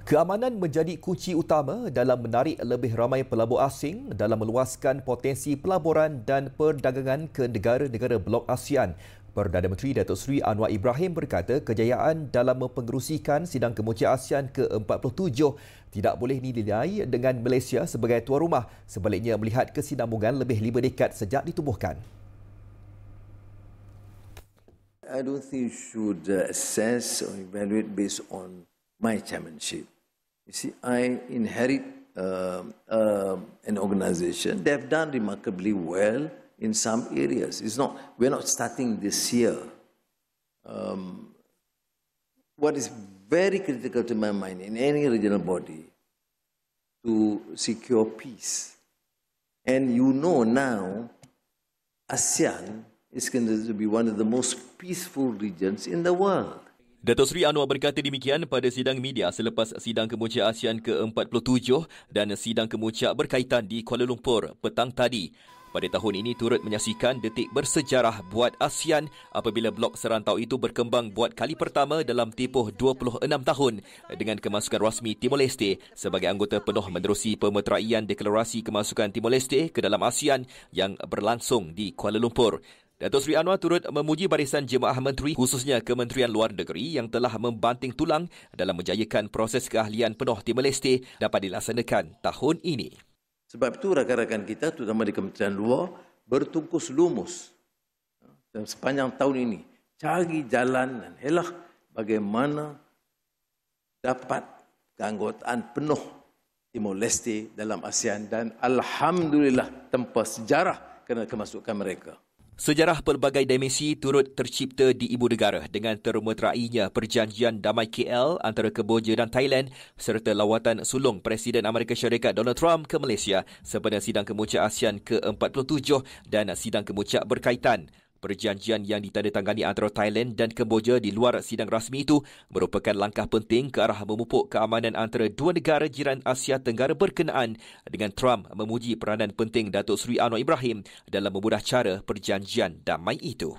Keamanan menjadi kunci utama dalam menarik lebih ramai pelabur asing dalam meluaskan potensi pelaburan dan perdagangan ke negara-negara blok ASEAN. Perdana Menteri Datuk Seri Anwar Ibrahim berkata kejayaan dalam mempengerusikan sidang kemuncak ASEAN ke-47 tidak boleh dinilai dengan Malaysia sebagai tuan rumah. Sebaliknya melihat kesinambungan lebih 5 dekad sejak ditubuhkan. I don't think you should assess or evaluate based on my chairmanship. You see, I inherit an organization. They have done remarkably well in some areas. We're not starting this year. What is very critical to my mind in any regional body to secure peace. And you know now, ASEAN is going to be one of the most peaceful regions in the world. Datuk Seri Anwar berkata demikian pada sidang media selepas sidang kemuncak ASEAN ke-47 dan sidang kemuncak berkaitan di Kuala Lumpur petang tadi. Pada tahun ini turut menyaksikan detik bersejarah buat ASEAN apabila blok serantau itu berkembang buat kali pertama dalam tempoh 26 tahun dengan kemasukan rasmi Timor Leste sebagai anggota penuh menerusi pemeteraian Deklarasi Kemasukan Timor Leste ke dalam ASEAN yang berlangsung di Kuala Lumpur. Datuk Seri Anwar turut memuji barisan jemaah menteri khususnya Kementerian Luar Negeri yang telah membanting tulang dalam menjayakan proses keahlian penuh Timor Leste dapat dilaksanakan tahun ini. Sebab itu rakan-rakan kita terutama di Kementerian Luar bertungkus lumus dan sepanjang tahun ini cari jalan dan helah bagaimana dapat keanggotaan penuh Timor Leste dalam ASEAN dan alhamdulillah tanpa sejarah kerana kemasukan mereka. Sejarah pelbagai dimensi turut tercipta di ibu negara dengan termeterainya Perjanjian Damai KL antara Kemboja dan Thailand serta lawatan sulung Presiden Amerika Syarikat Donald Trump ke Malaysia sempena sidang kemuncak ASEAN ke-47 dan sidang kemuncak berkaitan. Perjanjian yang ditandatangani antara Thailand dan Kemboja di luar sidang rasmi itu merupakan langkah penting ke arah memupuk keamanan antara dua negara jiran Asia Tenggara berkenaan dengan Trump memuji peranan penting Datuk Seri Anwar Ibrahim dalam memudah cara perjanjian damai itu.